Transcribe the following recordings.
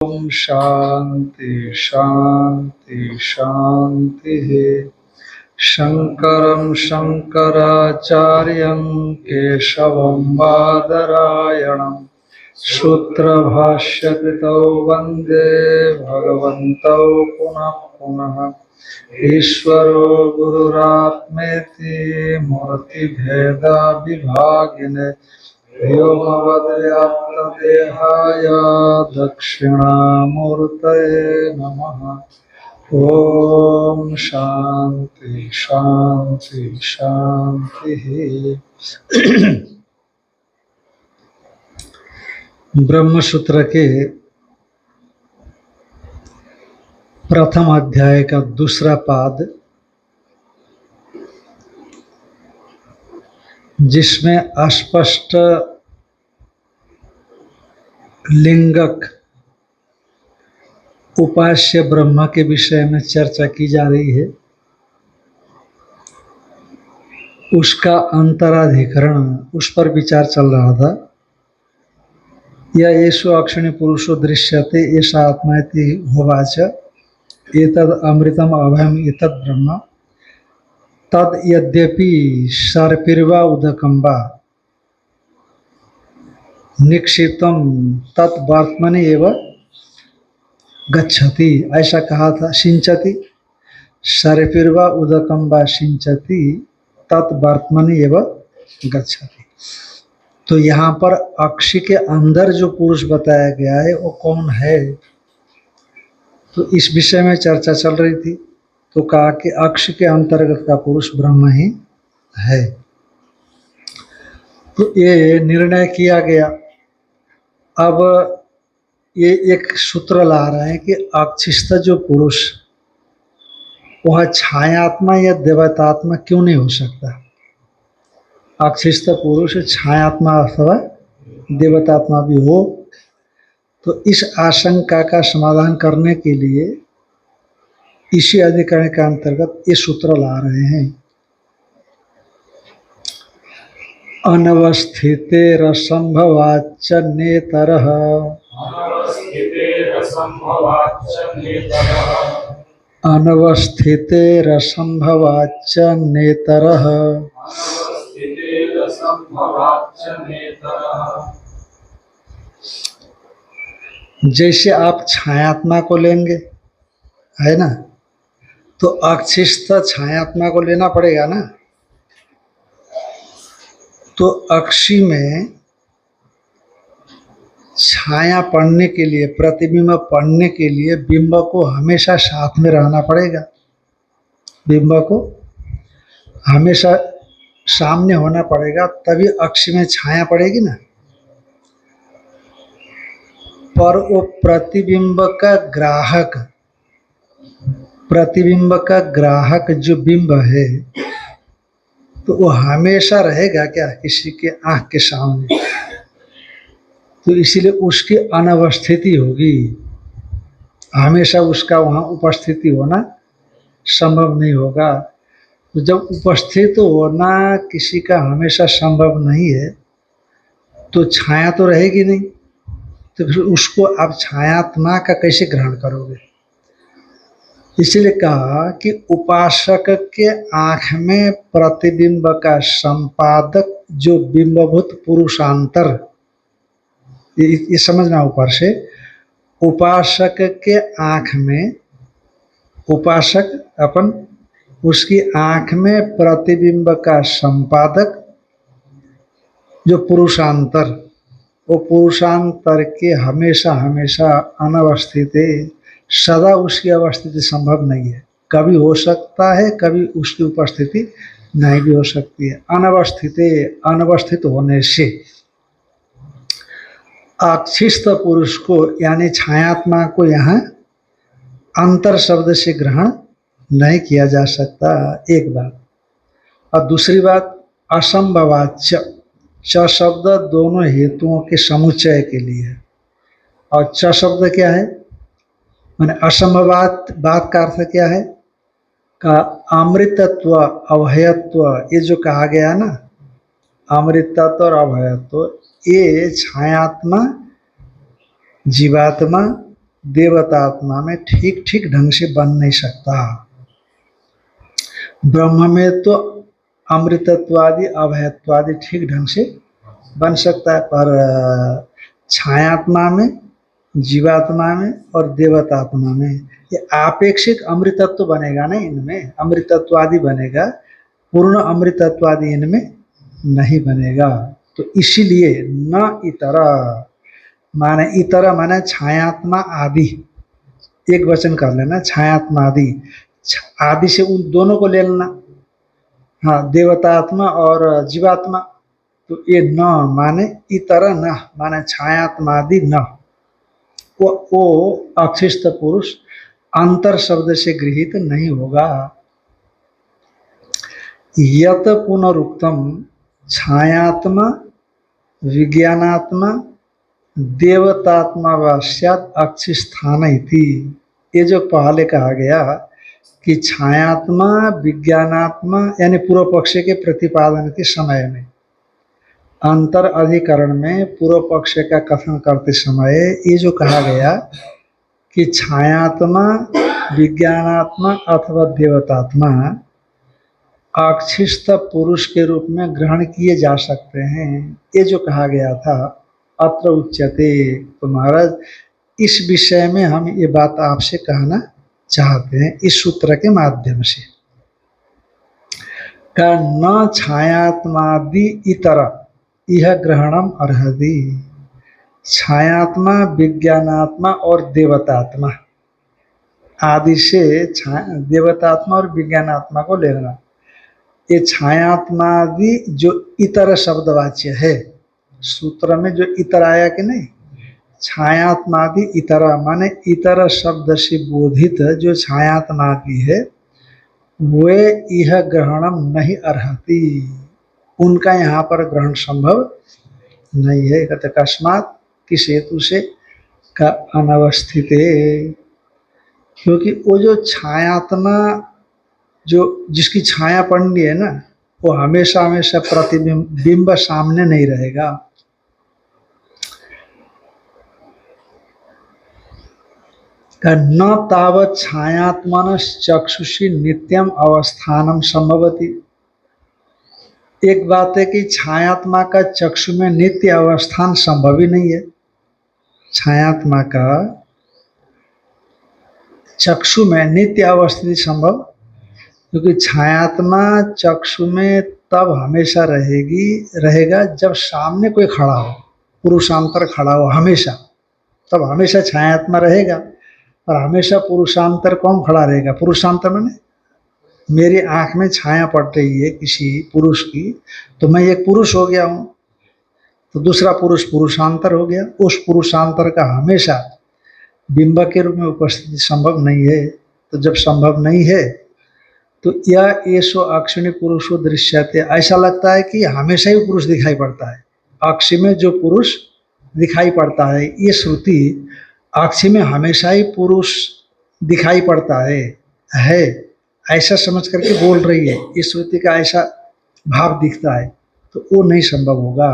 ओम शांति शांति शांति। शंकरं शंकराचार्यं केशवं बादरायणं सूत्रभाष्यकृतौ वन्दे भगवन्तौ पुनः पुनः। ईश्वरो गुरुरात्मेति मूर्तिभेदविभागिने व्योमवद्व्याप्तदेहाय दक्षिणामूर्तये नमः। ओम शांति शांति शांति। ब्रह्म सूत्र के प्रथम अध्याय का दूसरा पाद, जिसमें अस्पष्ट लिंगक उपास्य ब्रह्म के विषय में चर्चा की जा रही है, उसका अंतराधिकरण, उस पर विचार चल रहा था। यह येषु अक्षिणी पुरुषो दृश्यते एषा आत्माति होवाच एतद् अमृतम अभयम एतद् ब्रह्म तद यद्यपि सर्पिर्वा उदकं वा निक्षिप्तं तत् वर्त्मनि एव गच्छति, ऐसा कहा था। सिंचति सर्पिर्वा उदकं वा सिंचति तत् वर्त्मनि एव गच्छति। तो यहाँ पर अक्षि के अंदर जो पुरुष बताया गया है वो कौन है, तो इस विषय में चर्चा चल रही थी। तो कहा कि अक्षि के अंतर्गत का पुरुष ब्रह्म ही है। तो ये निर्णय किया गया। अब ये एक सूत्र ला रहे हैं कि अक्षिस्थ जो पुरुष वह छायात्मा या देवतात्मा क्यों नहीं हो सकता। अक्षिस्थ पुरुष छायात्मा अथवा देवतात्मा भी हो। तो इस आशंका का समाधान करने के लिए इसी अधिकरण के अंतर्गत ये सूत्र ला रहे हैं। अनवस्थितेरसंभवाच्च नेतरः अनवस्थितेरसंभवाच्च नेतरः। जैसे आप छायात्मा को लेंगे, है ना, तो अक्षिस्थ छायात्मा को लेना पड़ेगा ना। तो अक्षि में छाया पड़ने के लिए, प्रतिबिंब पड़ने के लिए बिंब को हमेशा साथ में रहना पड़ेगा। बिंब को हमेशा सामने होना पड़ेगा, तभी अक्षि में छाया पड़ेगी ना। पर वो प्रतिबिंब का ग्राहक जो बिंब है, तो वो हमेशा रहेगा क्या किसी के आंख के सामने। तो इसीलिए उसकी अनवस्थिति होगी, हमेशा उसका वहाँ उपस्थिति होना संभव नहीं होगा। तो जब उपस्थित होना किसी का हमेशा संभव नहीं है, तो छाया तो रहेगी नहीं। तो फिर उसको आप छायात्मा का कैसे ग्रहण करोगे। इसलिए कहा कि उपासक के आँख में प्रतिबिंब का संपादक जो बिंबभूत पुरुषांतर, ये समझना ऊपर से। उपासक के आँख में, उपासक अपन उसकी आँख में प्रतिबिंब का संपादक जो पुरुषांतर, वो पुरुषांतर के हमेशा हमेशा अनवस्थित है। सदा उसकी अवस्थिति संभव नहीं है। कभी हो सकता है, कभी उसकी उपस्थिति नहीं भी हो सकती है। अनवस्थित होने से अक्षिस्थ पुरुष को यानी छायात्मा को यहाँ अंतर शब्द से ग्रहण नहीं किया जा सकता, एक बात। और दूसरी बात, असंभवाच्य, च शब्द दोनों हेतुओं के समुच्चय के लिए है। और च शब्द क्या है, माने असंभवात, बात का अर्थ क्या है, का अमृतत्व अभयत्व, ये जो कहा गया ना, अमृतत्व और अभयत्व, ये छायात्मा जीवात्मा देवतात्मा में ठीक ठीक ढंग से बन नहीं सकता। ब्रह्म में तो अमृतत्वादि अभयत्वादि ठीक ढंग से बन सकता है, पर छायात्मा में, जीवात्मा में और देवतात्मा में ये आपेक्षिक अमृतत्व बनेगा नहीं, इनमें अमृतत्वादि बनेगा, पूर्ण अमृतत्वादि इनमें नहीं बनेगा। तो इसीलिए न इतरा माने, इतरा माने छायात्मा आदि, एक वचन कर लेना, छायात्मा आदि, आदि से उन दोनों को ले लेना, हाँ, देवतात्मा और जीवात्मा। तो ये न माने इतर न माने छायात्मादि न, वो अक्षिस्त पुरुष अंतर शब्द से गृहित नहीं होगा। यत पुनरुक्तम छायात्मा विज्ञानात्मा देवतात्मा वास्यात अक्षिस्थान इति, ये जो पहले कहा गया कि छायात्मा विज्ञानात्मा यानी पूर्व पक्ष के प्रतिपादन के समय में, अंतर अधिकरण में पूर्व पक्ष का कथन करते समय ये जो कहा गया कि छायात्मा विज्ञानात्मा अथवा देवतात्मा अक्षिस्त पुरुष के रूप में ग्रहण किए जा सकते हैं, ये जो कहा गया था, अत्र उच्यते। तो महाराज इस विषय में हम ये बात आपसे कहना चाहते हैं इस सूत्र के माध्यम से, का न छायात्मादि इतर यह ग्रहणम अर्हति। छायात्मा विज्ञानात्मा और देवतात्मा आदि से देवतात्मा और विज्ञानात्मा को लेना, ये छायात्मादि जो इतर शब्दवाच्य है, सूत्र में जो इतर आया कि नहीं, छायात्मादि इतर माने इतर शब्द से बोधित जो छायात्मादि है वे यह ग्रहणम नहीं अर्हति, उनका यहाँ पर ग्रहण संभव नहीं है। कहते कस्मात, किस हेतु से, का अनवस्थित है, क्योंकि वो जो छायात्मा जो जिसकी छाया पड़नी है ना, वो हमेशा हमेशा प्रतिबिंब बिंब सामने नहीं रहेगा। न तावत छायात्मन चक्षुषी नित्यम अवस्थानम संभवति। एक बात है कि छायात्मा का चक्षु में नित्य अवस्थान संभव ही नहीं है। छायात्मा का चक्षु में नित्य अवस्थिति संभव, क्योंकि छायात्मा चक्षु में तब हमेशा रहेगा जब सामने कोई खड़ा हो, पुरुषांतर खड़ा हो हमेशा, तब हमेशा छायात्मा रहेगा। और हमेशा पुरुषांतर कौन खड़ा रहेगा? पुरुषांतर मैंने मेरी आंख में छाया पड़ रही है किसी पुरुष की, तो मैं एक पुरुष हो गया हूँ, तो दूसरा पुरुष पुरुषांतर हो गया। उस पुरुषांतर का हमेशा बिंब के रूप में उपस्थिति संभव नहीं है। तो जब संभव नहीं है तो यह ऐसो अक्षिणी पुरुषो दृश्यते, ऐसा लगता है कि हमेशा ही पुरुष दिखाई पड़ता है। अक्षि में जो पुरुष दिखाई पड़ता है, ये श्रुति अक्षि में हमेशा ही पुरुष दिखाई पड़ता है ऐसा समझ करके बोल रही है। इस श्रुति का ऐसा भाव दिखता है, तो वो नहीं संभव होगा।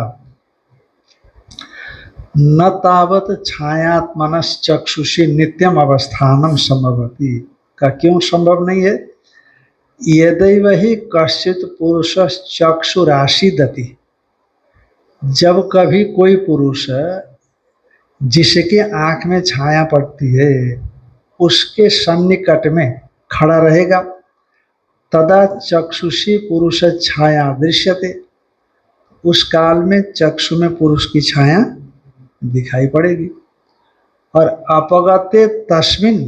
न तावत छायात्मनस चक्षुषी नित्यम अवस्थानम संभवति, का क्यों संभव नहीं है? यदैव ही कश्चित पुरुष चक्षुराशि दति, जब कभी कोई पुरुष जिसके आंख में छाया पड़ती है उसके सन्निकट में खड़ा रहेगा, तदा चक्षुषी पुरुष छाया दृश्यते, उस काल में चक्षु में पुरुष की छाया दिखाई पड़ेगी। और अपगते तस्मिन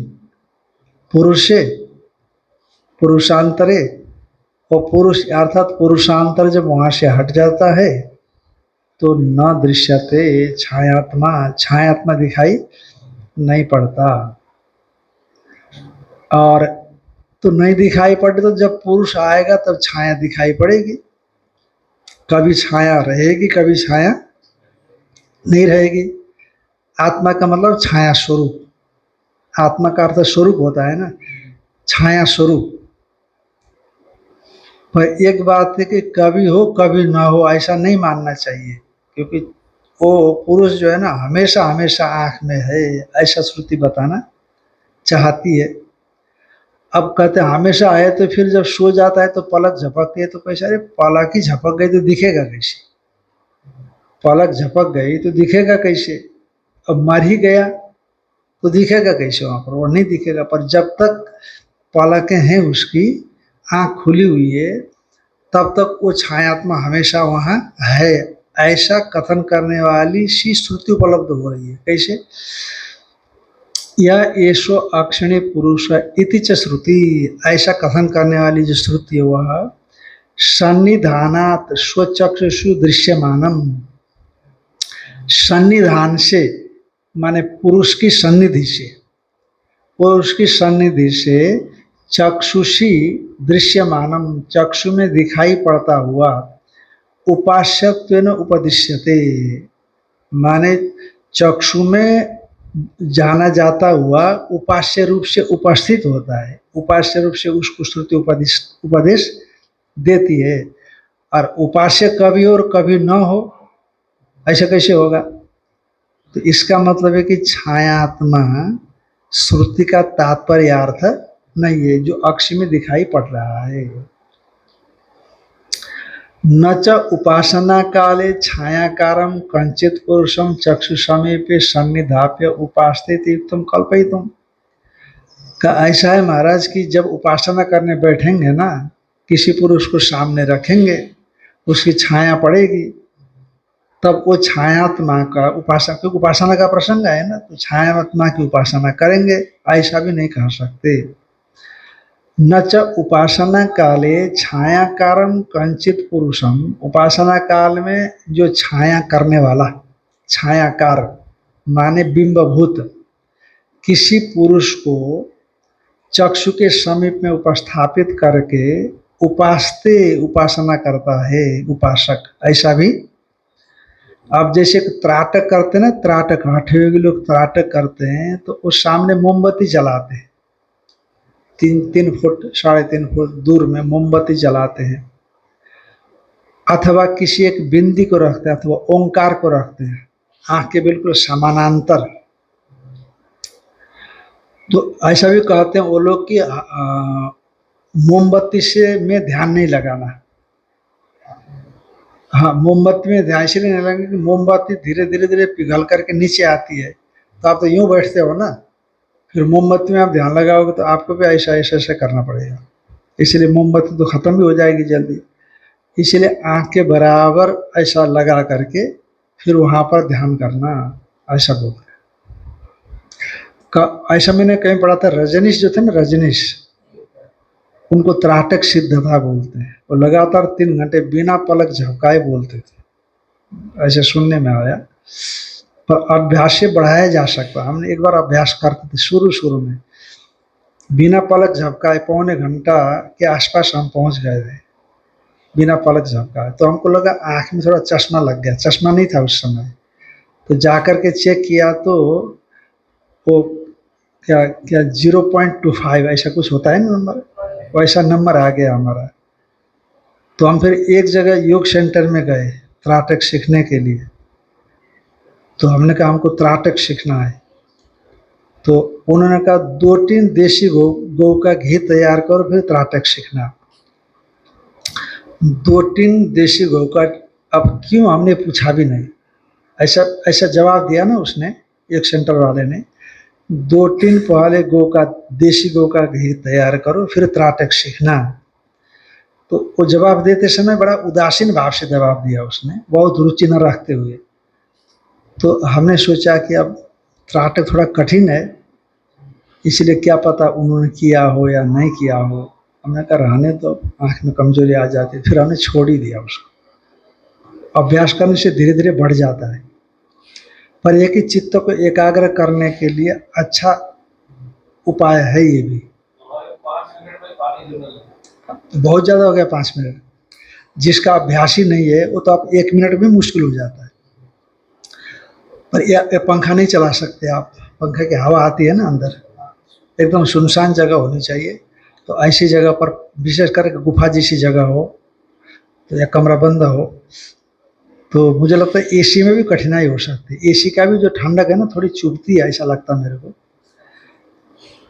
पुरुषे पुरुषांतरे, और पुरुष अर्थात पुरुषांतर जब वहाँ से हट जाता है तो न दृश्यते छायात्मा, छायात्मा दिखाई नहीं पड़ता। और तो नहीं दिखाई पड़े तो जब पुरुष आएगा तब छाया दिखाई पड़ेगी। कभी छाया रहेगी, कभी छाया नहीं रहेगी। आत्मा का मतलब छाया स्वरूप, आत्मा का अर्थ स्वरूप होता है ना, छाया स्वरूप। पर एक बात है कि कभी हो कभी ना हो, ऐसा नहीं मानना चाहिए, क्योंकि वो पुरुष जो है ना हमेशा हमेशा आंख में है, ऐसा श्रुति बताना चाहती है। अब कहते हैं हमेशा है, तो फिर जब सो जाता है तो पलक झपकती है, तो कैसे, अरे पलक ही झपक गई तो दिखेगा कैसे, पलक झपक गई तो दिखेगा कैसे, अब मर ही गया तो दिखेगा कैसे वहां पर, वो नहीं दिखेगा। पर जब तक पलकें हैं उसकी, आंख खुली हुई है, तब तक वो छायात्मा हमेशा वहां है, ऐसा कथन करने वाली सी श्रुति उपलब्ध हो रही है। कैसे, यह एशो अक्षिणी पुरुष इति च श्रुति, ऐसा कथन करने वाली जो श्रुति है वह सन्निधानात स्वचक्षुषु दृश्यमानम, सन्निधान से माने पुरुष की सन्निधि से, पुरुष की सन्निधि से चक्षुषी दृश्यमानम, चक्षु में दिखाई पड़ता हुआ, उपास्यत्वेन उपदिश्यते, माने चक्षु में जाना जाता हुआ उपास्य रूप से उपस्थित होता है, उपास्य रूप से उसको श्रुति उपदेश देती है। और उपास्य कभी और कभी न हो, ऐसा कैसे होगा? तो इसका मतलब है कि छायात्मा श्रुति का तात्पर्य अर्थ नहीं है जो अक्ष में दिखाई पड़ रहा है। न च उपासना काले छायाकारम कंचित पुरुषम चक्षु समीपे सन्निधाप्य उपासते तुम कल्पयितुम, का ऐसा है महाराज कि जब उपासना करने बैठेंगे ना, किसी पुरुष को सामने रखेंगे, उसकी छाया पड़ेगी, तब वो छायात्मा का उपासना, क्योंकि उपासना का प्रसंग है ना, तो छायात्मा की उपासना करेंगे, ऐसा भी नहीं कह सकते। न च उपासना काले छायाकारम कंचित पुरुषम, उपासना काल में जो छाया करने वाला, छायाकार माने बिंबभूत किसी पुरुष को चक्षु के समीप में उपस्थापित करके उपासते, उपासना करता है उपासक, ऐसा भी। अब जैसे त्राटक करते ना, त्राटक हठे योगी लोग त्राटक करते हैं, तो वो सामने मोमबत्ती जलाते हैं, 3 फुट 3.5 फुट दूर में मोमबत्ती जलाते हैं, अथवा किसी एक बिंदी को रखते हैं, अथवा ओंकार को रखते हैं आंख के बिल्कुल समानांतर। तो ऐसा भी कहते हैं वो लोग कि मोमबत्ती से में ध्यान नहीं लगाना। हाँ, मोमबत्ती में ध्यान इसलिए नहीं लगाएंगे कि मोमबत्ती धीरे धीरे धीरे पिघल करके नीचे आती है, तो आप तो यूं बैठते हो ना, फिर मोमबत्ती में आप ध्यान लगाओगे तो आपको भी ऐसा ऐसा ऐसा करना पड़ेगा, इसलिए मोमबत्ती तो ख़त्म भी हो जाएगी जल्दी। इसलिए आँख के बराबर ऐसा लगा करके फिर वहाँ पर ध्यान करना, ऐसा बोलते हैं। ऐसा मैंने कहीं पढ़ा था, रजनीश जो थे ना, रजनीश, उनको त्राटक सिद्धता बोलते हैं। वो लगातार 3 घंटे बिना पलक झपकाए बोलते थे, ऐसे सुनने में आया। पर अभ्यास से बढ़ाया जा सकता। हमने एक बार अभ्यास करते थे शुरू में, बिना पलक झपकाए 1.25 घंटा के आसपास हम पहुंच गए थे बिना पलक झपकाए। तो हमको लगा आँख में थोड़ा चश्मा लग गया, चश्मा नहीं था उस समय, तो जाकर के चेक किया तो वो क्या 0.25 ऐसा कुछ होता है ना नंबर, वैसा नंबर आ गया हमारा। तो हम फिर एक जगह योग सेंटर में गए त्राटक सीखने के लिए, तो हमने कहा हमको त्राटक सीखना है। तो उन्होंने कहा 2-3 देसी गौ का घी तैयार करो फिर त्राटक सीखना। 2-3 देसी गौ का, अब क्यों हमने पूछा भी नहीं, ऐसा जवाब दिया ना उसने, एक सेंटर वाले ने, 2-3 पहले देसी गौ का घी तैयार करो फिर त्राटक सीखना। तो वो जवाब देते समय बड़ा उदासीन भाव से जवाब दिया उसने, बहुत रुचि न रखते हुए। तो हमने सोचा कि अब त्राटक थोड़ा कठिन है, इसलिए क्या पता उन्होंने किया हो या नहीं किया हो। हमने कहा रहने तो, आँख में कमजोरी आ जाती, फिर हमने छोड़ ही दिया उसको। अभ्यास करने से धीरे धीरे बढ़ जाता है, पर एक ही चित्त को एकाग्र करने के लिए अच्छा उपाय है ये भी। बहुत ज़्यादा हो गया 5 मिनट, जिसका अभ्यास ही नहीं है वो तो आप 1 मिनट में मुश्किल हो जाता है। पर ये पंखा नहीं चला सकते आप, पंखे की हवा आती है ना अंदर, एकदम सुनसान जगह होनी चाहिए। तो ऐसी जगह पर, विशेष करके गुफा जैसी जगह हो, तो या कमरा बंद हो, तो मुझे लगता है एसी में भी कठिनाई हो सकती है। एसी का भी जो ठंडक है ना थोड़ी चुभती है, ऐसा लगता है मेरे को।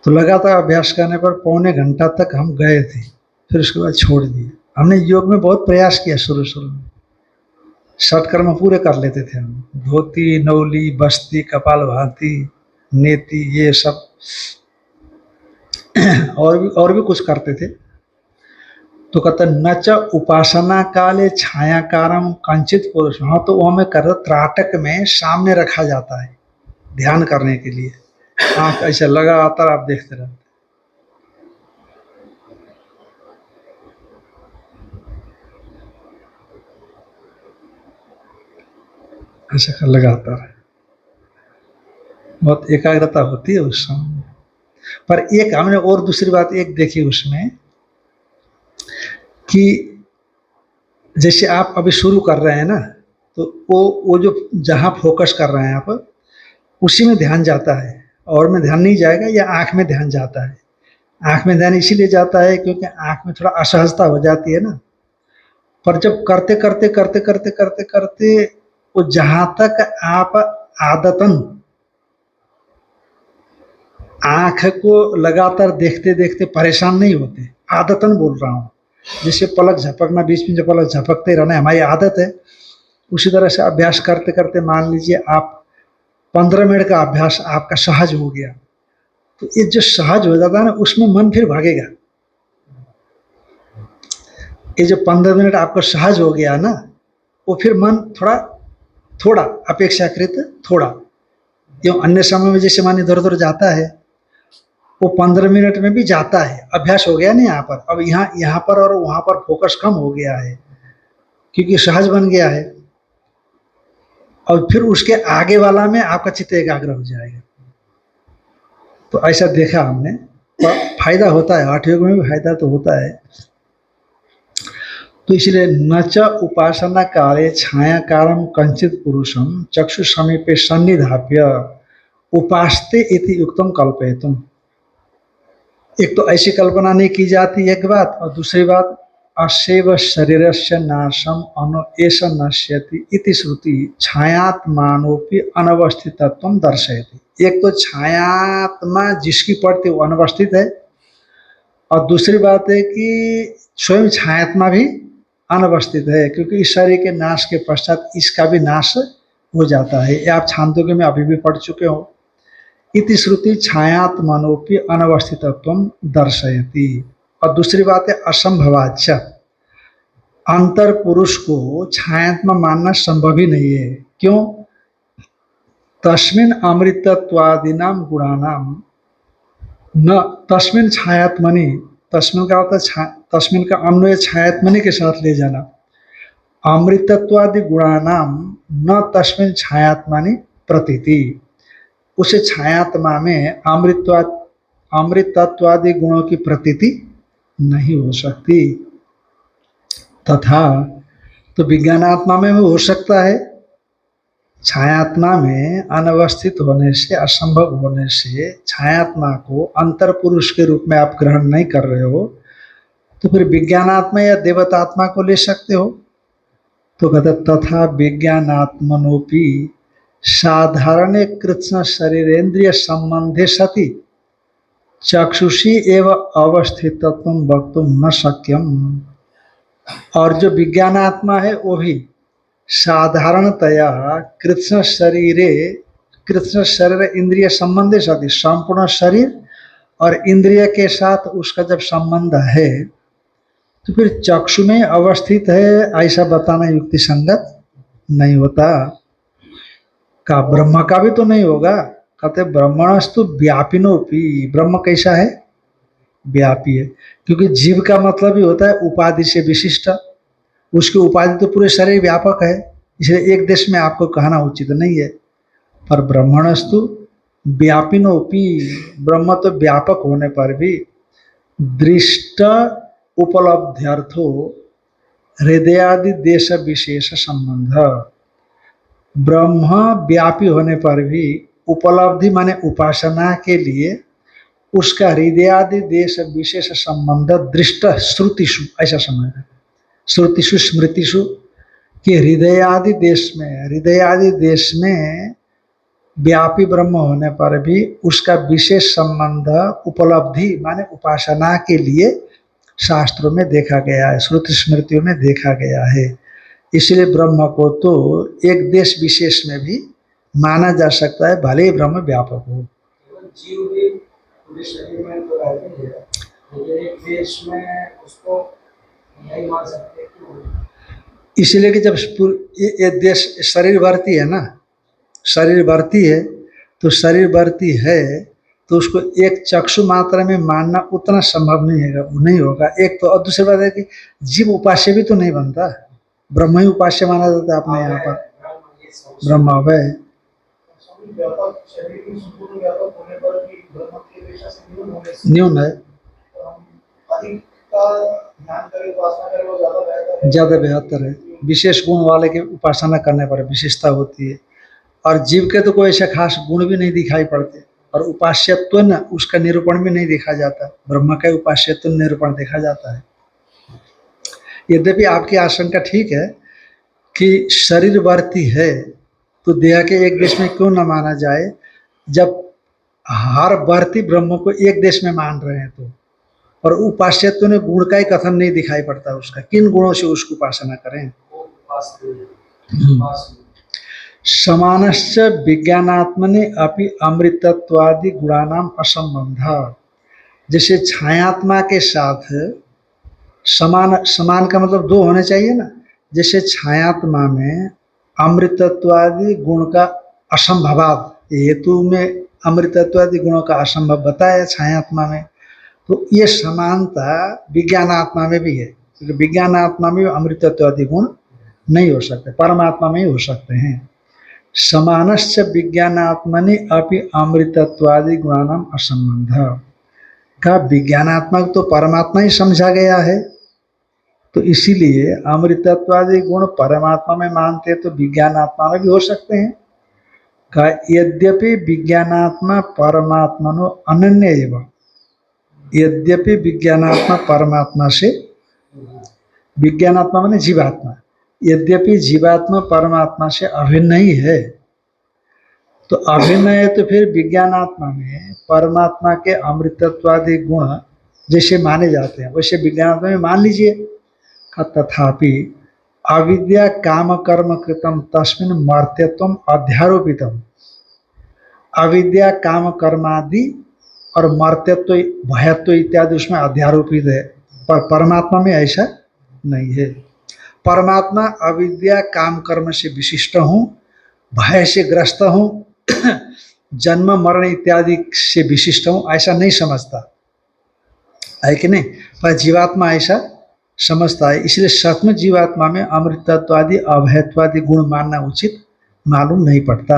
तो लगातार अभ्यास करने पर पौने घंटा तक हम गए थे, फिर उसके बाद छोड़ दिए। हमने योग में बहुत प्रयास किया शुरू शुरू में, षटकर्म पूरे कर लेते थे हम, धोती, नौली, बस्ती, कपालभाति, नेति, ये सब और भी कुछ करते थे। तो कहते न च उपासना काले छायाकारम कंचित पुरुष। हाँ, तो वो हमें कर त्राटक में सामने रखा जाता है ध्यान करने के लिए, आंख ऐसे लगातार आप देखते रहते, ऐसे कर लगातार बहुत एकाग्रता होती है उस समय। पर एक हमने और दूसरी बात एक देखी उसमें कि जैसे आप अभी शुरू कर रहे हैं ना, तो वो जो जहाँ फोकस कर रहे हैं आप, उसी में ध्यान जाता है, और में ध्यान नहीं जाएगा, या आंख में ध्यान जाता है। आंख में ध्यान इसीलिए जाता है क्योंकि आंख में थोड़ा असहजता हो जाती है ना। पर जब करते करते करते करते करते करते वो जहां तक आप आदतन आंख को लगातार देखते देखते परेशान नहीं होते, आदतन बोल रहा हूँ, जैसे पलक झपकना, बीच में जो पलक झपकते रहना हमारी आदत है, उसी तरह से अभ्यास करते करते मान लीजिए आप 15 मिनट का अभ्यास आपका सहज हो गया, तो ये जो सहज हो जाता है ना, उसमें मन फिर भागेगा। ये जो 15 मिनट आपको सहज हो गया ना, वो फिर मन थोड़ा थोड़ा अपेक्षाकृत थोड़ा, क्यों अन्य समय में जैसे मन इधर उधर जाता है, वो 15 मिनट में भी जाता है, अभ्यास हो गया ना यहाँ पर। अब यहाँ पर और वहाँ पर फोकस कम हो गया है क्योंकि सहज बन गया है, और फिर उसके आगे वाला में आपका चित्त एकाग्र हो जाएगा। तो ऐसा देखा हमने, तो फायदा होता है, हठ योग में भी फायदा तो होता है। तो इसलिए न च उपासना काले छायाकारम कंचित पुरुषम चक्षु समीपे सन्निधाप्य उपासते इति युक्तम कल्पयितुम। एक तो ऐसी कल्पना नहीं की जाती एक बात, और दूसरी बात अशैव शरीरस्य नाशम अनु एष नश्यति इति श्रुति छायात्मानोपि अनवस्थितत्वम दर्शयति। एक तो छायात्मा जिसकी पड़ती वो अनवस्थित है, और दूसरी बात है कि स्वयं छायात्मा भी अनवस्थित है, क्योंकि इस शरीर के नाश के पश्चात इसका भी नाश हो जाता है। ये आप छांदोग्य में अभी भी पढ़ चुके हो। इति श्रुति छायात्मनोपि अनवस्थितत्वम दर्शयति। और दूसरी बात है असंभवाच्य, अंतर पुरुष को छायात्मा मानना संभव ही नहीं है। क्यों? तस्मिन अमृतत्वादिनाम गुणानाम न तस्मिन छायात्मनि, तस्मिन का होता है तस्मिन का अन्वय छायात्मनि के साथ ले जाना, अमृतत्वादि गुणानाम न तस्मिन छायात्मनि प्रतीति। उसे छायात्मा में अमृतत्वादि गुणों की प्रतीति नहीं हो सकती। तथा तो विज्ञानात्मा में हो सकता है, छायात्मा में अनवस्थित होने से, असंभव होने से छायात्मा को अंतर पुरुष के रूप में आप ग्रहण नहीं कर रहे हो, तो फिर विज्ञानात्मा या देवतात्मा को ले सकते हो। तो कहते तथा विज्ञानात्मनोपि साधारण कृष्ण शरीरेन्द्रिय संबंधे सति चक्षुषी एवं अवस्थितत्व वक्तुम न शक्यम। और जो विज्ञानात्मा है वो भी साधारणतया कृष्ण शरीर इंद्रिय संबंधे सति, संपूर्ण शरीर और इंद्रिय के साथ उसका जब संबंध है तो फिर चक्षु में अवस्थित है, ऐसा बताना युक्ति संगत नहीं होता। का ब्रह्म का भी तो नहीं होगा। कहते ब्रह्मणस्तु व्यापिनोपि, ब्रह्म कैसा है? व्यापी है, क्योंकि जीव का मतलब ही होता है उपाधि से विशिष्ट, उसकी उपाधि तो पूरे शरीर व्यापक है, इसलिए एक देश में आपको कहना उचित नहीं है। पर ब्रह्मणस्तु व्यापिनोपि, ब्रह्म तो व्यापक होने पर भी दृष्ट उपलब्ध्यर्थो हृदयादि देश विशेष संबंध, ब्रह्म व्यापी होने पर भी उपलब्धि माने उपासना के लिए उसका हृदयादि देश विशेष संबंध दृष्ट श्रुतिषु, ऐसा समझना, श्रुतिषु स्मृतिषु कि हृदय आदि देश में व्यापी ब्रह्म होने पर भी उसका विशेष संबंध उपलब्धि माने उपासना के लिए शास्त्रों में देखा गया है, श्रुति स्मृतियों में देखा गया है। इसलिए ब्रह्म को तो एक देश विशेष में भी माना जा सकता है, भले ही ब्रह्म व्यापक हो। जीव भी पूरे शरीर में तो रहती है, लेकिन एक देश में उसको नहीं मान सकते क्यों? इसलिए कि जब ये देश शरीर भरती है ना, शरीर भरती है तो शरीर भरती है तो उसको एक चक्षु मात्रा में मानना उतना संभव नहीं होगा। एक तो, और दूसरी बात है कि जीव उपास्य भी तो नहीं बनता, ब्रह्म ही उपास्य माना जाता है अपने यहाँ पर, ब्रह्म है। न्यून है, ज्यादा बेहतर है। विशेष गुण वाले की उपासना करने पर विशेषता होती है, और जीव के तो कोई ऐसा खास गुण भी नहीं दिखाई पड़ते, और उपास्यत्व न उसका निरूपण भी नहीं देखा जाता, ब्रह्म का उपास्यत्व निरूपण देखा जाता है। यद्यपि आपकी आशंका ठीक है कि शरीर वर्ती है तो देह के एक देश में क्यों न माना जाए, जब हर वर्ती ब्रह्म को एक देश में मान रहे हैं तो, और उपास्यत्व ने गुण का ही कथन नहीं दिखाई पड़ता उसका, किन गुणों से उसकी उपासना करें। समानश्च विज्ञानात्मने अपि अमृतत्वादि गुणानाम असंबंध। जैसे छायात्मा के साथ समान का मतलब दो होने चाहिए ना, जैसे छायात्मा में अमृतत्वादि गुण का असंभवाद, हेतु में अमृतत्वादि गुणों का असंभव बताया छायात्मा में, तो ये समानता विज्ञानात्मा में भी है, क्योंकि विज्ञानात्मा में अमृतत्वादि गुण नहीं हो सकते, परमात्मा में ही हो सकते हैं। समानश्च विज्ञानात्मनि अपि अमृतत्वादि गुणानाम असंबंध का विज्ञानात्मक तो परमात्मा ही समझा गया है, तो इसीलिए अमृतत्वादि गुण परमात्मा में मानते तो विज्ञानात्मा में भी हो सकते हैं। का यद्यपि विज्ञानात्मा परमात्मनो अनन्य एवं, यद्यपि विज्ञानात्मा परमात्मा से, विज्ञानात्मा माने जीवात्मा, यद्यपि जीवात्मा परमात्मा से अभिन्न ही है, तो अभिन्न है तो फिर विज्ञानात्मा में परमात्मा के अमृतत्वादि गुण जैसे माने जाते हैं वैसे विज्ञानात्मा में मान लीजिए। तथापि अविद्या काम कर्म कृतम तस्मिन् मर्त्यत्वम अध्यारोपितम, अविद्या काम कर्मादि और मर्त्यत्व भयत्व इत्यादि उसमें अध्यारोपित है, पर परमात्मा में ऐसा नहीं है। परमात्मा अविद्या काम कर्म से विशिष्ट हूँ, भय से ग्रस्त हूँ, जन्म मरण इत्यादि से विशिष्ट हूँ, ऐसा नहीं समझता है कि नहीं, पर जीवात्मा ऐसा समझता है। इसलिए सचमुच जीवात्मा में अमृतत्वादि अभयत्वादि गुण मानना उचित मालूम नहीं पड़ता।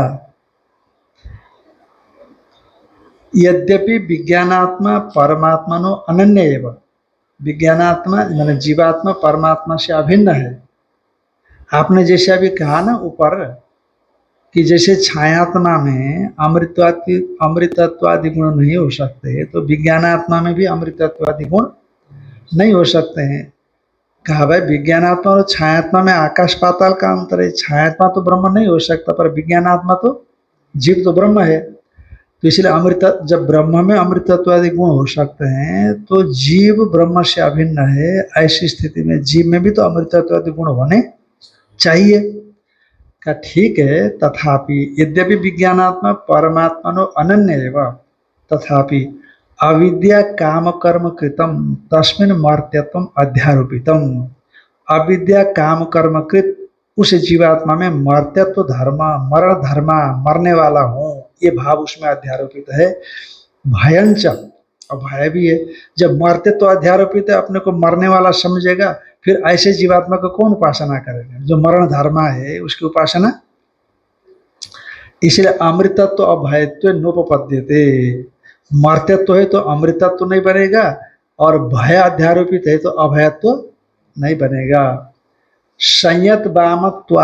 यद्यपि विज्ञानात्मा परमात्मनो अनन्य एवं, विज्ञानात्मा माने जीवात्मा परमात्मा से अभिन्न है। आपने जैसे अभी कहा ना ऊपर कि जैसे छायात्मा में अमृतत्वादि गुण नहीं हो सकते, तो विज्ञानात्मा में भी अमृतत्वादि गुण नहीं हो सकते हैं। कहा भाई विज्ञानात्मा और छायात्मा में आकाश पाताल का अंतर है, छायात्मा तो ब्रह्म नहीं हो सकता, पर विज्ञानात्मा तो जीव तो ब्रह्म है, तो इसलिए जब ब्रह्म में अमृतत्वादि गुण हो सकते हैं तो जीव ब्रह्म से अभिन्न है, ऐसी स्थिति में जीव में भी तो अमृतत्वादि गुण होने चाहिए। का ठीक है, तथापि यद्यपि विज्ञानात्मा परमात्मनो अनन्य एवं, तथापि अविद्या काम कर्म कृतम तस्मिन् मर्त्यत्वम अध्यारोपितम, अविद्या काम कर्म कृत उस जीवात्मा में मर्त्यत्व धर्म, मरण धर्म, मरने वाला हूँ, ये भाव उसमें अध्यारोपित है। भयंच, और भय भी है। जब मर्त्यत्व अध्यारोपित है, अपने को मरने वाला समझेगा, फिर ऐसे जीवात्मा को कौन उपासना करेगा जो मरण धर्मा है, उसकी उपासना। इसलिए अमृतत्व अभयत्व नोपपद्यते, मर्त्यत्व है तो अमृतत्व नहीं बनेगा, और भय अध्यारोपित है तो अभयत्व नहीं बनेगा। संयत वामत्वादयश्च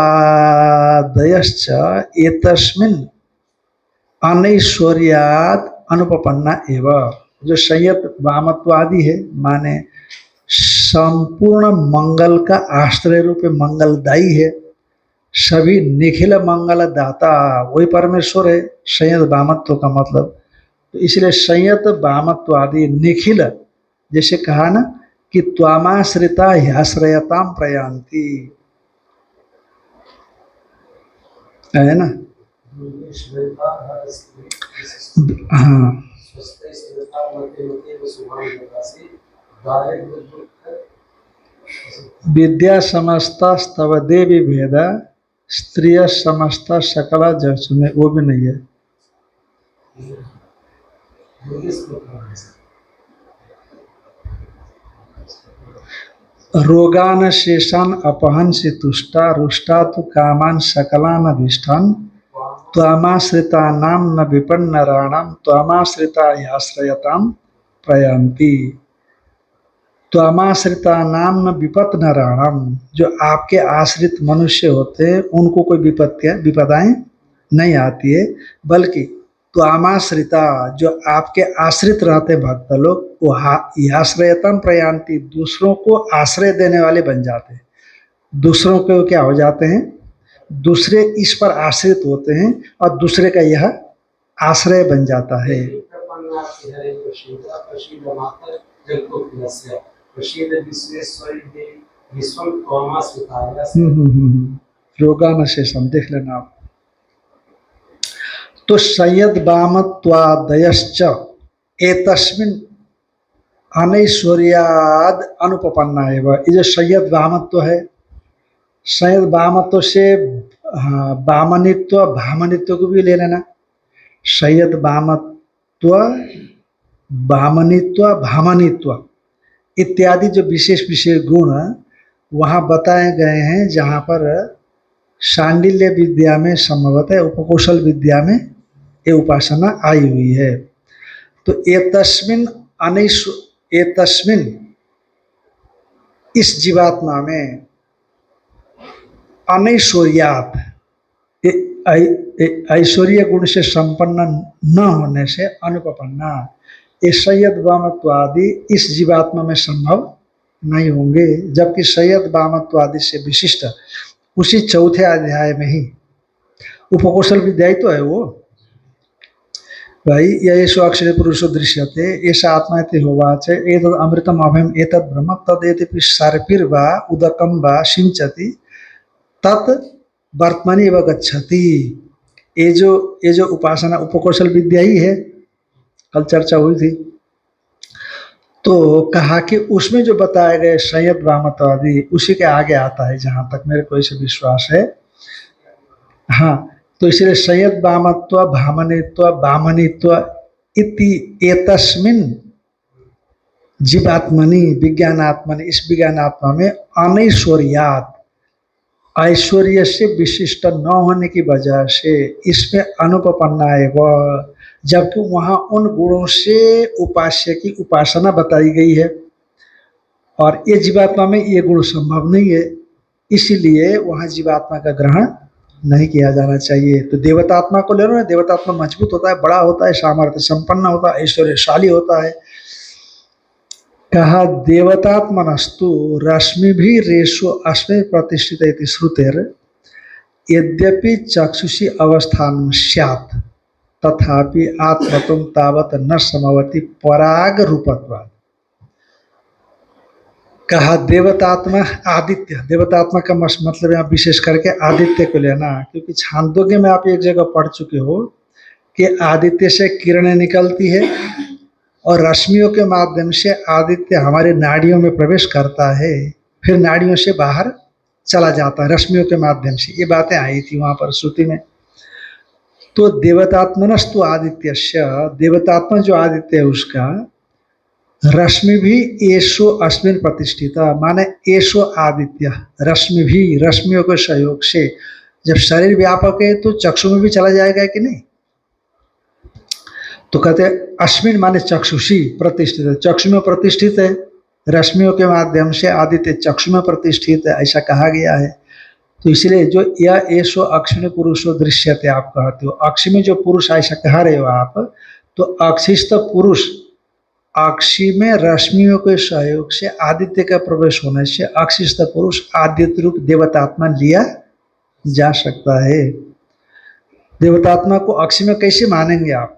एतस्मिन् अनैश्वर्यात् अनुपपन्ना एव, जो संयत वामत्वादि है माने संपूर्ण मंगल का आश्रय रूप मंगलदायी है, सभी निखिल मंगल दाता वही परमेश्वर है, संयत वामत्व का मतलब। तो इसलिए संयत वामत्व आदि निखिल, जैसे कहा ना कि त्वामाश्रिता ह्याश्रयताम प्रयांति, है ना। श्वेता हर हाँ, स्वस्थ श्वेता मते मते वसुभान जगासी दारिद्र्य दुख विद्या समस्ता स्तव देवी भेदा स्त्रिय समस्ता सकला जग सुने, वो भी नहीं है। रोगान शेषान अपहन से तुष्टा रुष्टा तो कामान सकलान अभिष्ठान त्वामाश्रिता नाम न विपन्न राणाम त्वामाश्रिता आश्रयताम प्रयांति। त्वामाश्रिता नाम न विपत नारायणम, जो आपके आश्रित मनुष्य होते हैं उनको कोई विपदाएं नहीं आती है, बल्कि त्वामाश्रिता जो आपके आश्रित रहते भक्त लोग वो आश्रयतम प्रयांति, दूसरों को आश्रय देने वाले बन जाते हैं। दूसरों को क्या हो जाते हैं, दूसरे इस पर आश्रित होते हैं और दूसरे का यह आश्रय बन जाता है। रोगान शेषम देख लेना आप। तो संयद वामत्वादयश्च एतस्मिन् अनैश्वर्याद अनुपपन्ना एव। ये जो संयद वामत्व है, संयद वामत्व से वामनित्व भामनित्व को भी ले लेना। संयद वामत्व वामनित्व भामनित्व इत्यादि जो विशेष विशेष गुण वहाँ बताए गए हैं, जहाँ पर शांडिल्य विद्या में संभवतः उपकौशल विद्या में ये उपासना आई हुई है। तो एतस्मिन इस जीवात्मा में अनैश्वर्यात ऐश्वर्य गुण से संपन्न न होने से अनुपपन्ना, ये संयद वामत्वादि इस जीवात्मा में संभव नहीं होंगे, जबकि संयद वामत्वादि से विशिष्ट उसी चौथे अध्याय में ही उपकौशल विद्या ही तो है वो भाई। येषु अक्षरे पुरुषो दृश्यते ऐसा आत्मा ते होवाच एतद् अमृतम अभयम एतद् ब्रह्म तदेति सर्पिर्वा उदकम वा सिंचति तत् वर्तमनि व गच्छति। ये जो उपासना उपकौशल विद्या ही है, कल चर्चा हुई थी। तो कहा कि उसमें जो बताए गए संयत वामत्व आदि उसी के आगे आता है, जहाँ तक मेरे को ऐसे विश्वास है। हाँ, तो इसलिए संयत वामत्व भामनित्व वामनित्व इति एतस्मिन् जीवात्मनि विज्ञानात्मनि, इस विज्ञानात्मा में अनैश्वर्यात ऐश्वर्य से विशिष्ट न होने की वजह से इसमें अनुपपन्ना है वह, जबकि वहाँ उन गुणों से उपास्य की उपासना बताई गई है और ये जीवात्मा में ये गुण संभव नहीं है, इसीलिए वहाँ जीवात्मा का ग्रहण नहीं किया जाना चाहिए। तो देवतात्मा को ले लो ना, देवतात्मा मजबूत होता है, बड़ा होता है, सामर्थ्य संपन्न होता है, ऐश्वर्यशाली होता है। कहा देवतात्मनस्तु रश्मि भी रेशो अस्मै प्रतिष्ठित इति श्रुतेर यद्यपि चक्षुषी अवस्थान स्यात् तथापि आत्मत्वं तावत न समवति पराग रूपत्वात्। कहा देवतात्मा आदित्य, देवतात्मा का मतलब यहाँ विशेष करके आदित्य को लेना, क्योंकि छांदोग्य में आप एक जगह पढ़ चुके हो कि आदित्य से किरणें निकलती है और रश्मियों के माध्यम से आदित्य हमारे नाड़ियों में प्रवेश करता है, फिर नाड़ियों से बाहर चला जाता है रश्मियों के माध्यम से। ये बातें आई थी वहाँ पर श्रुति में। तो देवतात्मनस्तु आदित्यस्य, देवतात्मा जो आदित्य है उसका रश्मि भी एषो अस्मिन् प्रतिष्ठिता, माने एषो आदित्य रश्मि भी, रश्मियों के सहयोग से जब शरीर व्यापक है तो चक्षु में भी चला जाएगा कि नहीं। तो कहते हैं अस्मिन माने चक्षुषी प्रतिष्ठित है, चक्षु में प्रतिष्ठित है, रश्मियों के माध्यम से आदित्य चक्षु में प्रतिष्ठित है, ऐसा कहा गया है। तो इसलिए जो यह एषो अक्षिण पुरुषो दृश्यते आप कहते हो, अक्षि में जो पुरुष ऐसा कह रहे हो आप, तो अक्षिस्थ पुरुष, अक्षि में रश्मियों के सहयोग से आदित्य का प्रवेश होने से अक्षिस्थ पुरुष आदित्य रूप देवतात्मा लिया जा सकता है। देवतात्मा को अक्षी में कैसे मानेंगे आप?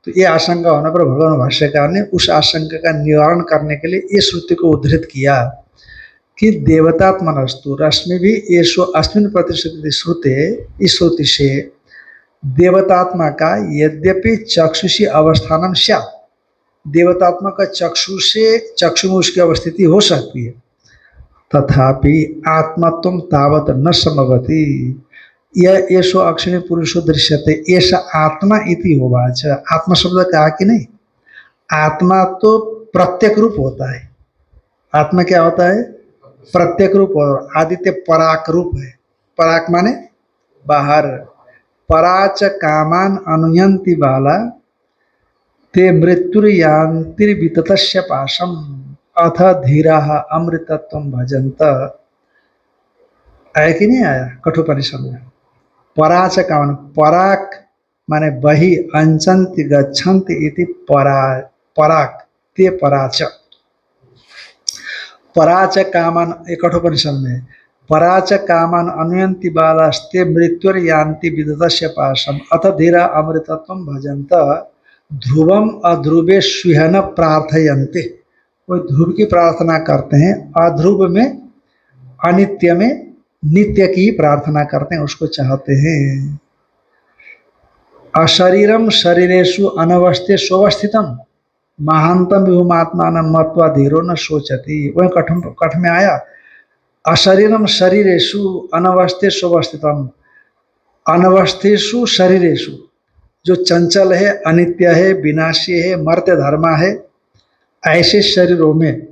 तो ये आशंका होने पर भगवान भाष्यकार ने उस आशंका का निवारण करने के लिए ये श्रुति को उद्धृत किया कि देवतात्मनस्तु रश्मि भी येषु अस्मिन् प्रतिश्रुति श्रुते, इस श्रुति से देवतात्मा का यद्यपि चक्षुषी अवस्थानम स्यात्, देवतात्मा का चक्षु में उसकी अवस्थिति हो सकती है, तथापि आत्मत्वं तावत न संभवति, यह येषु अक्षिणी पुरुषो दृश्यते ऐसा आत्मा इति होवाच। आत्मा शब्द कहा कि नहीं? आत्मा तो प्रत्यक रूप होता है। आत्मा क्या होता है? प्रत्यक रूप। और आदित्य पराक रूप है। पराक माने बाहर। पराच कामान अनुयंति बाला ते मृत्युर्यांतिर्विततस्य पाशम अथ धीरा अमृतत्व भजंत। आया कि नहीं आया कठोपनिषद में? पराच कामान, पराक माने बहि, अंचंति गच्छन्ति इति पराक ते पराच। पराच कामान एक कठोपनिषद में, पराच कामान अनुयंति बालास्ते मृत्युर्यांति विदतस्य पाशम अथ धीरा अमृतत्वं भजंत ध्रुवम अध्रुवे सुहन प्रार्थयन्ते। कोई ध्रुव की प्रार्थना करते हैं, अध्रुव में अनित्य में नित्य की प्रार्थना करते हैं, उसको चाहते हैं। अशरीरम शरीरेषु अनवस्थे सोवस्थितम महांतम विहुमात्मान मत्वा धीरो न सोचती। वही कठ में आया, अशरीरम शरीरेषु अनवस्थे सोवस्थितम। अनवस्थेषु शरीरेषु, जो चंचल है, अनित्य है, विनाशी है, मर्त्य धर्मा है, ऐसे शरीरों में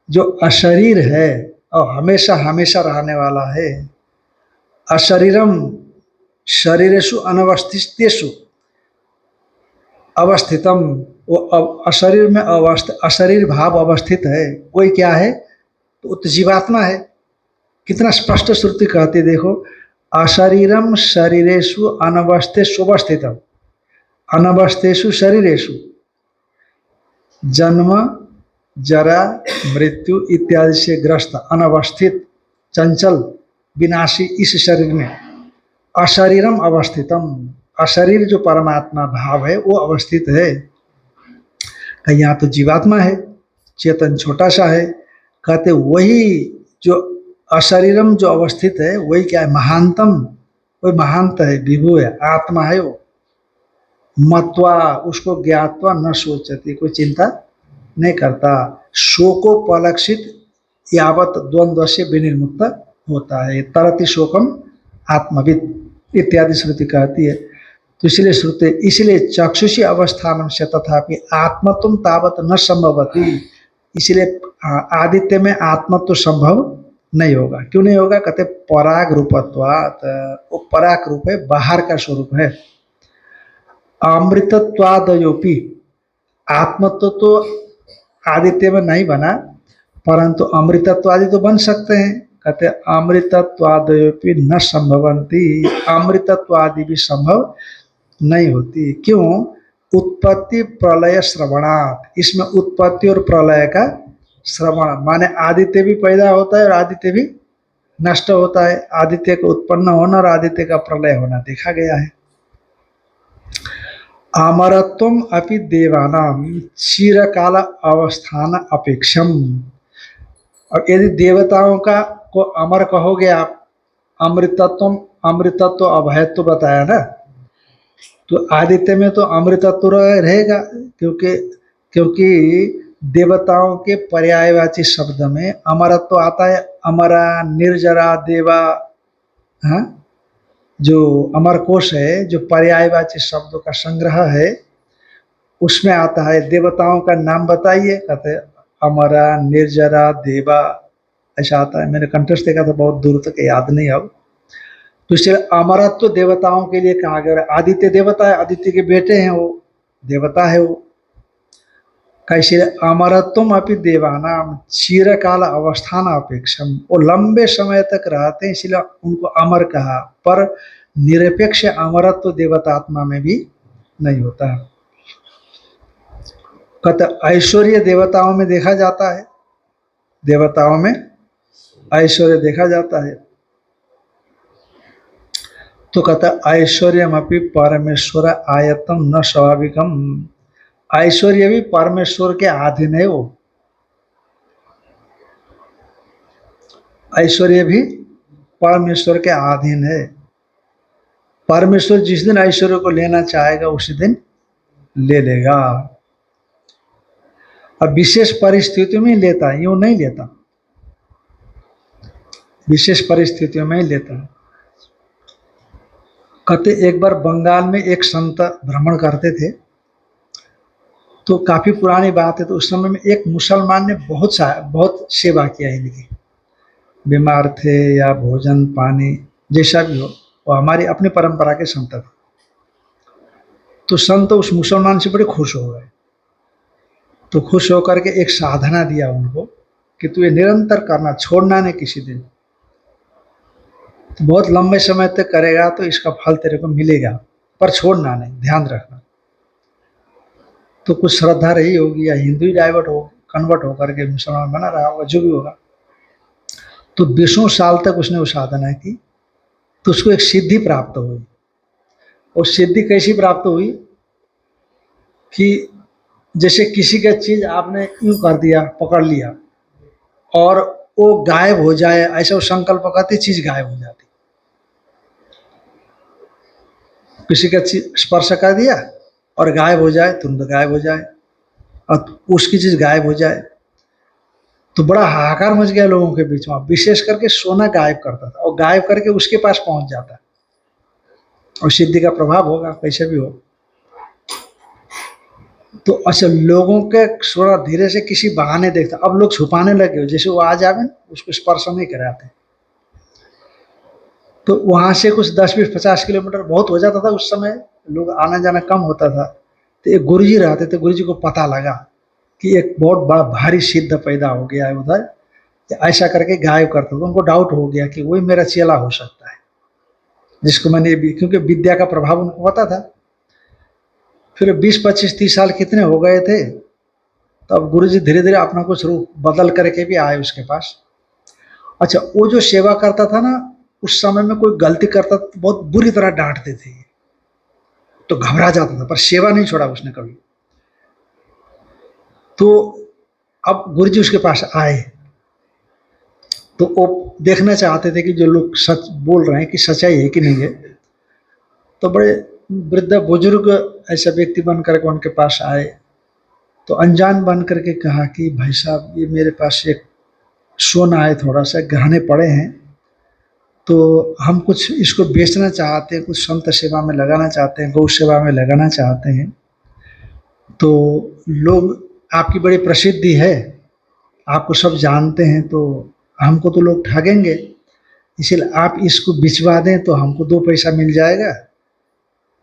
जो अशरीर है और हमेशा हमेशा रहने वाला है। अशरीरम शरीरेषु अनवस्थितेषु अवस्थितम, वो अशरीर में अशरीर भाव अवस्थित है। कोई क्या है? तो वो जीवात्मा है। कितना स्पष्ट श्रुति कहती, देखो, अशरीरम शरीरेषु अनवस्थेषु अवस्थितम। अनवस्थेषु शरीरेषु जन्म जरा मृत्यु इत्यादि से ग्रस्त अनवस्थित चंचल विनाशी इस शरीर में अशरीरम अवस्थितम, अशरीर जो परमात्मा भाव है वो अवस्थित है। कहीं यहाँ तो जीवात्मा है, चेतन छोटा सा है। कहते वही जो अशरीरम जो अवस्थित है वही क्या है? महानतम, वही महानत है, विभु है, आत्मा है वो। मत्वा, उसको ज्ञात्वा न सोचती, कोई चिंता नहीं करता। शोकोपलक्षित यावत द्वंद्व से विनिर्मुक्त होता है। तरति शोकम आत्मविद इत्यादि श्रुति कहती है। तो इसलिए चक्षुषी अवस्थान से तथापि आत्मत्व तावत न संभवती, इसलिए आदित्य में आत्मत्व संभव नहीं होगा। क्यों नहीं होगा? कहते पराग रूपत्वात्, वो पराग रूप है, बाहर का स्वरूप है। अमृतत्वादयोपि, आत्मत्व तो आदित्य में नहीं बना, परंतु अमृतत्वादि तो बन सकते हैं। कहते अमृतत्वादयोपि न संभवंती, अमृतत्वादि भी संभव नहीं होती। क्यों? उत्पत्ति प्रलय श्रवणात्, इसमें उत्पत्ति और प्रलय का श्रवण माने आदित्य भी पैदा होता है और आदित्य भी नष्ट होता है। आदित्य का उत्पन्न होना और आदित्य का प्रलय होना देखा गया है। अमरत्वम अपि देवानाम चिरकाल अवस्थान अपेक्षम। अब यदि देवताओं का को अमर कहोगे आप, अमृतत्व अभयत्व बताया ना, तो आदित्य में तो अमृतत्व रहेगा, क्योंकि देवताओं के पर्यायवाची शब्द में अमरत्व आता है। अमरा, निर्जरा, देवा, हाँ, जो अमर कोश है, जो पर्यायवाची शब्दों का संग्रह है, उसमें आता है। देवताओं का नाम बताइए, कहते अमरा, निर्जरा, देवा, ऐसा आता है। मैंने कंठस्थ देखा था, बहुत दूर तक याद नहीं अब। तो इसलिए अमरत्व देवताओं के लिए कहा गया। आदित्य देवता है, आदित्य के बेटे हैं, वो देवता है वो। कैसे? अमरत्वम अपि देवानाम चिरकाल अवस्थान अपेक्षम, वो लंबे समय तक रहते हैं, इसलिए उनको अमर कहा। पर निरपेक्ष अमरत्व देवतात्मा में भी नहीं होता है। कहते ऐश्वर्य देवताओं में देखा जाता है, देवताओं में ऐश्वर्य देखा जाता है। तो कहता ऐश्वर्यमपि परमेश्वर आयतम न स्वाभाविकम, ऐश्वर्य भी परमेश्वर के अधीन है। वो ऐश्वर्य भी परमेश्वर के अधीन है। परमेश्वर जिस दिन ऐश्वर्य को लेना चाहेगा उसी दिन ले लेगा। अब विशेष परिस्थितियों में लेता है, यूं नहीं लेता, विशेष परिस्थितियों में ही लेता है। कहते एक बार बंगाल में एक संत भ्रमण करते थे, तो काफी पुरानी बात है, तो उस समय में एक मुसलमान ने बहुत सेवा किया इनकी, बीमार थे या भोजन पानी जैसा भी हो, वो हमारी अपनी परंपरा के संत थे। तो संत उस मुसलमान से बड़े खुश हो गए, तो खुश होकर के एक साधना दिया उनको कि तू ये निरंतर करना, छोड़ना नहीं किसी दिन, तो बहुत लंबे समय तक करेगा तो इसका फल तेरे को मिलेगा, पर छोड़ना नहीं, ध्यान रखना। तो कुछ श्रद्धा रही होगी या हिंदू ही कन्वर्ट होकर के मुसलमान बना रहा होगा, जो भी होगा। तो 20 साल तक उसने वो साधना की, तो उसको एक सिद्धि प्राप्त हुई। और सिद्धि कैसी प्राप्त हुई कि जैसे किसी का चीज आपने यूं कर दिया, पकड़ लिया और वो गायब हो जाए, ऐसा वो संकल्प करती, चीज गायब हो जाती। किसी का चीज स्पर्श कर दिया और गायब हो जाए, तुरंत गायब हो जाए, और उसकी चीज गायब हो जाए। तो बड़ा हाहाकार मच गया लोगों के बीच में। विशेष करके सोना गायब करता था, और गायब करके उसके पास पहुंच जाता, और सिद्धि का प्रभाव होगा कैसे भी हो। तो अच्छा, लोगों के थोड़ा धीरे से किसी बहाने देखता, अब लोग छुपाने लगे, जैसे वो आ जावे उसको स्पर्श नहीं कराते। तो वहां से कुछ 10-20-50 किलोमीटर बहुत हो जाता था उस समय, लोग आना जाना कम होता था। तो एक गुरुजी रहते थे, गुरुजी को पता लगा कि एक बहुत बड़ा भारी सिद्ध पैदा हो गया है उधर, ऐसा करके गायब करता था। उनको डाउट हो गया कि वही मेरा चेला हो सकता है, जिसको मैंने भी, क्योंकि विद्या का प्रभाव उनको पता था। फिर 20-25-30 साल कितने हो गए थे, तो अब गुरुजी धीरे धीरे अपना कुछ रूप बदल करके भी आए उसके पास। अच्छा, वो जो सेवा करता था ना, उस समय में कोई गलती करता तो बहुत बुरी तरह डांटते थे, तो घबरा जाता था, पर सेवा नहीं छोड़ा उसने कभी। तो अब गुरुजी उसके पास आए, तो वो देखना चाहते थे कि जो लोग सच बोल रहे हैं कि सच्चाई है कि नहीं है। तो बड़े वृद्ध बुजुर्ग ऐसा व्यक्ति बन करके उनके पास आए, तो अनजान बन करके कहा कि भाई साहब, ये मेरे पास एक सोना है, थोड़ा सा गहने पड़े हैं, तो हम कुछ इसको बेचना चाहते हैं, कुछ संत सेवा में लगाना चाहते हैं, गौ सेवा में लगाना चाहते हैं। तो लोग, आपकी बड़ी प्रसिद्धि है, आपको सब जानते हैं, तो हमको तो लोग ठगेंगे, इसलिए आप इसको बिचवा दें तो हमको 2 पैसा मिल जाएगा,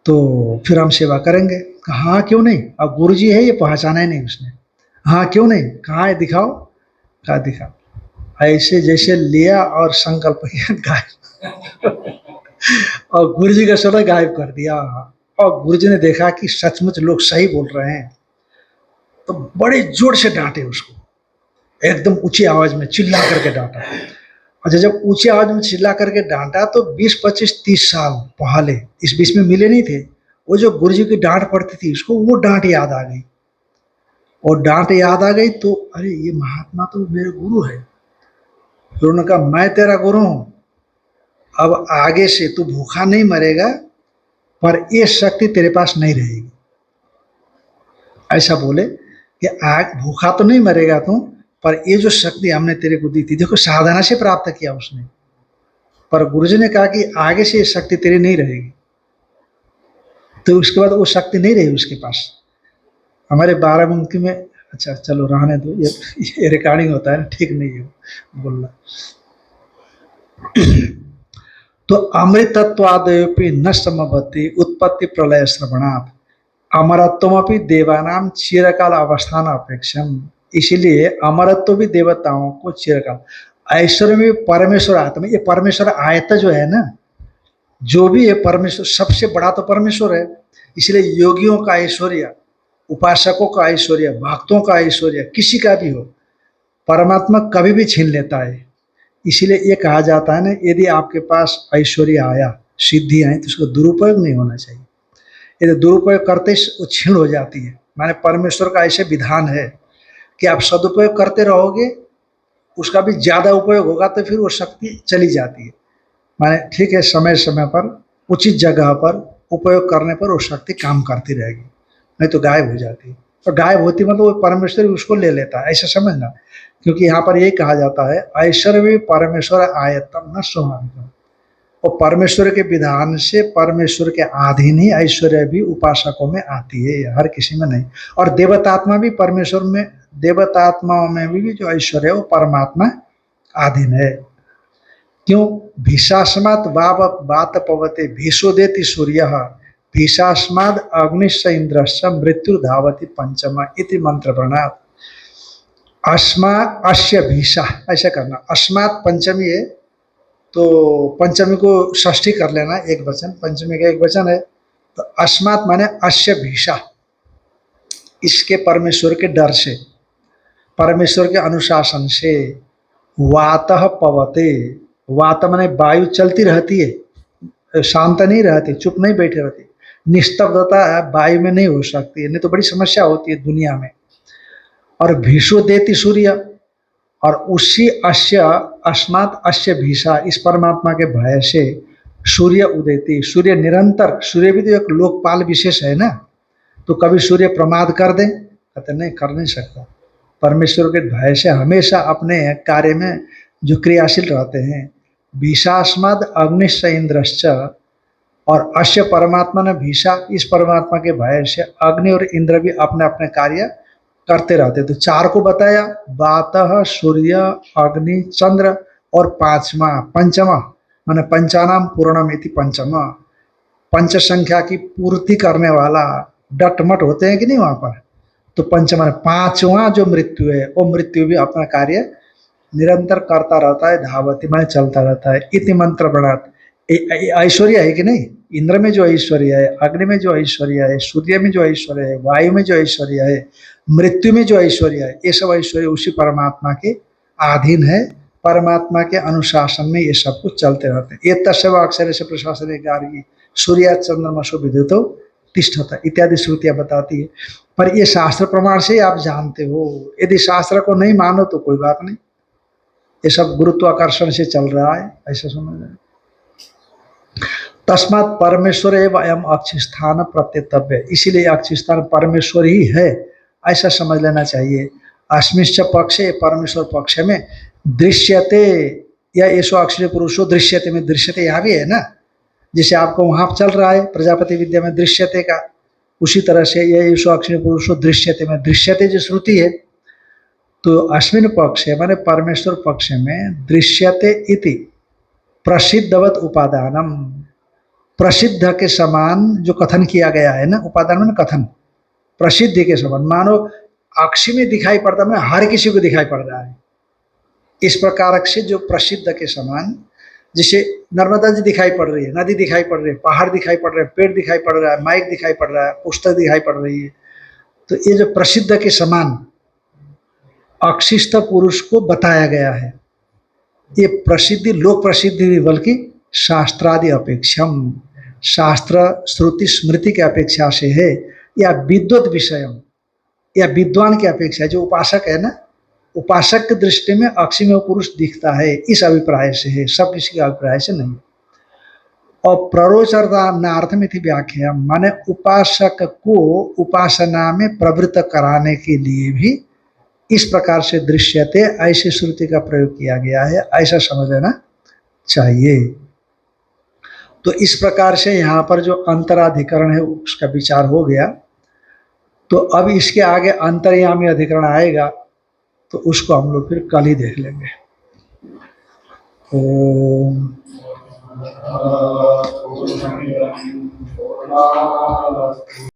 तो फिर हम सेवा करेंगे। कहा हाँ क्यों नहीं। अब गुरुजी है, ये पहचाना ही नहीं उसने। हाँ क्यों नहीं, कहाँ है दिखाओ। कहा दिखाओ। ऐसे जैसे लिया और संकल्प किया, गायब। और गुरुजी का सोना गायब कर दिया। और गुरुजी ने देखा कि सचमुच लोग सही बोल रहे हैं, तो बड़े जोर से डांटे उसको, एकदम ऊंची आवाज में चिल्ला करके डांटा। अच्छा, जब ऊंची आवाज में चिल्ला करके डांटा, तो 20-25-30 साल पहले इस बीच में मिले नहीं थे, वो जो गुरुजी की डांट पड़ती थी उसको, वो डांट याद आ गई। और डांट याद आ गई तो अरे, ये महात्मा तो मेरे गुरु है। फिर उन्होंने कहा, मैं तेरा गुरु हूं, अब आगे से तू भूखा नहीं मरेगा, पर ये शक्ति तेरे पास नहीं रहेगी। ऐसा बोले कि आग भूखा तो नहीं मरेगा तू, पर ये जो शक्ति हमने तेरे को दी थी, देखो साधना से प्राप्त किया उसने, पर गुरुजी ने कहा कि आगे से ये शक्ति तेरी नहीं रहेगी। तो उसके बाद वो शक्ति नहीं रही उसके पास। हमारे बाराबंकी में, अच्छा चलो रहने दो, ये रिकॉर्डिंग होता है ना, ठीक नहीं है बोलना। तो अमृतत्वादयोपि न समभवति उत्पत्ति प्रलय श्रवणात् अमरत्वमपि देवानाम चिरकाल अवस्थान अपेक्षम। इसीलिए अमरत्व भी देवताओं को चिरकाल, ऐश्वर्य में परमेश्वर आत्मा, ये परमेश्वर आयता जो है ना, जो भी है परमेश्वर, सबसे बड़ा तो परमेश्वर है। इसलिए योगियों का ऐश्वर्य, उपासकों का ऐश्वर्य, भक्तों का ऐश्वर्य, किसी का भी हो, परमात्मा कभी भी छीन लेता है। इसीलिए ये कहा जाता है ना, यदि आपके पास ऐश्वर्य आया सिद्धि आई तो उसका दुरुपयोग नहीं होना चाहिए। यदि दुरुपयोग करते ही वो क्षीण हो जाती है। माने परमेश्वर का ऐसे विधान है कि आप सदुपयोग करते रहोगे, उसका भी ज़्यादा उपयोग होगा तो फिर वो शक्ति चली जाती है। माने ठीक है, समय समय पर उचित जगह पर उपयोग करने पर वो शक्ति काम करती रहेगी, नहीं तो गायब हो जाती है। और गायब होती मतलब वो परमेश्वर उसको ले लेता है, ऐसा समझना। क्योंकि यहाँ पर यही कहा जाता है, ऐश्वर्य भी परमेश्वर आयतम न स्वाभाविकम। और परमेश्वर के विधान से परमेश्वर के अधीन ही ऐश्वर्य भी उपासकों में आती है, हर किसी में नहीं। और देवतात्मा भी परमेश्वर में, देवतात्माओं में भी जो ऐश्वर्य है वो परमात्मा अधीन है। क्यों? भीषास्मात् वात पवते भीषोदेति सूर्य भीषास्माद् अग्निश्च इंद्रश्च मृत्यु धावति पंचमा इति मंत्र प्रणात। अस्मा अस्य भीषा, ऐसा करना। अस्मात् पंचमी है तो पंचमी को षष्ठी कर लेना, एक वचन, पंचमी का एक वचन है। तो अस्मात् माने अस्य भीषा, इसके परमेश्वर के डर से, परमेश्वर के अनुशासन से। वातः पवते, वात माने वायु चलती रहती है, शांत नहीं रहती, चुप नहीं बैठी रहती। निस्तब्धता वायु में नहीं हो सकती है, नहीं तो बड़ी समस्या होती है दुनिया में। और भीषो देती सूर्य, और उसी अश्य अस्मात् अश्य भीषा, इस परमात्मा के भय से सूर्य उदेती, सूर्य निरंतर, सूर्य भी तो एक लोकपाल विशेष है ना, तो कभी सूर्य प्रमाद कर दे? कहते नहीं, कर नहीं सकता। परमेश्वर के भय से हमेशा अपने कार्य में जो क्रियाशील रहते हैं। भीषास्माद अग्निश्च इंद्रश्च, और अश्य परमात्मा ने भीषा, इस परमात्मा के भय से अग्नि और इंद्र भी अपने अपने कार्य करते रहते। तो चार को बताया, वातः, सूर्य, अग्नि, चंद्र, और पांचवा पंचमा माने पंचानाम पूर्णम इति पंचमा, पंच संख्या की पूर्ति करने वाला। डटमट होते हैं कि नहीं वहां पर, तो पंचमा पांचवा जो मृत्यु है, वो मृत्यु भी अपना कार्य निरंतर करता रहता है, धावती माने चलता रहता है। इति मंत्र बढ़ात, ऐश्वर्य है कि नहीं? इंद्र में जो ऐश्वर्य है, अग्नि में जो ऐश्वर्य है, सूर्य में जो ऐश्वर्य है, वायु में जो ऐश्वर्य है, मृत्यु में जो ऐश्वर्य है, ये सब ऐश्वर्य उसी परमात्मा के अधीन है। परमात्मा के अनुशासन में ये सब कुछ चलते रहते हैं। ये तस्व अक्षर से प्रशासन गार्गी सूर्य चंद्रमसो विद्युतो तिष्ठता इत्यादि श्रुतियां बताती है। पर ये शास्त्र प्रमाण से आप जानते हो, यदि शास्त्र को नहीं मानो तो कोई बात नहीं, ये सब गुरुत्वाकर्षण से चल रहा है, ऐसा समझ रहे। तस्मात् परमेश्वर एवं अयम अक्षिस्थान प्रत्यतव्य, इसीलिए अक्षिस्थान परमेश्वर ही है, ऐसा समझ लेना चाहिए। अस्मिश्च पक्षे, परमेश्वर पक्ष में, दृश्यते या येषु अक्षर पुरुषो दृश्यते में, दृश्यते यहाँ भी है ना, जैसे आपको वहां चल रहा है प्रजापति विद्या में दृश्यते का, उसी तरह से यह येषु अक्षर पुरुषो दृश्यते में, दृश्यते जो श्रुति है, तो अस्मिन पक्ष माने परमेश्वर पक्ष में दृश्यते इति प्रसिद्धवत उपादानम, प्रसिद्ध के समान जो कथन किया गया है ना, उपादान में कथन, प्रसिद्धि के समान, मानो अक्षी में दिखाई पड़ता है, हर किसी को दिखाई पड़ रहा है। इस प्रकार से जो प्रसिद्ध के समान, जैसे नर्मदा जी दिखाई पड़ रही है, नदी दिखाई पड़ रही है, पहाड़ दिखाई पड़ रहे हैं, पेड़ दिखाई पड़ रहा है, माइक दिखाई पड़ रहा है, पुस्तक दिखाई पड़ रही है, तो ये जो प्रसिद्ध के समान अक्षिस्थ पुरुष को बताया गया है। ये प्रसिद्धि लोक प्रसिद्धि भी बल्कि शास्त्रादि अपेक्षम, शास्त्र श्रुति स्मृति की अपेक्षा से है, या विद्वत विषयम, या विद्वान की अपेक्षा, जो उपासक है ना, उपासक की दृष्टि में अक्षी में पुरुष दिखता है, इस अभिप्राय से है, सब किसी के अभिप्राय से नहीं। और प्ररोचनार्थ में थी व्याख्या, माने उपासक को उपासना में प्रवृत्त कराने के लिए भी इस प्रकार से दृश्यते ऐसी श्रुति का प्रयोग किया गया है, ऐसा समझ लेना चाहिए। तो इस प्रकार से यहाँ पर जो अंतराधिकरण है उसका विचार हो गया। तो अब इसके आगे अंतर्यामी अधिकरण आएगा, तो उसको हम लोग फिर कल ही देख लेंगे। ओम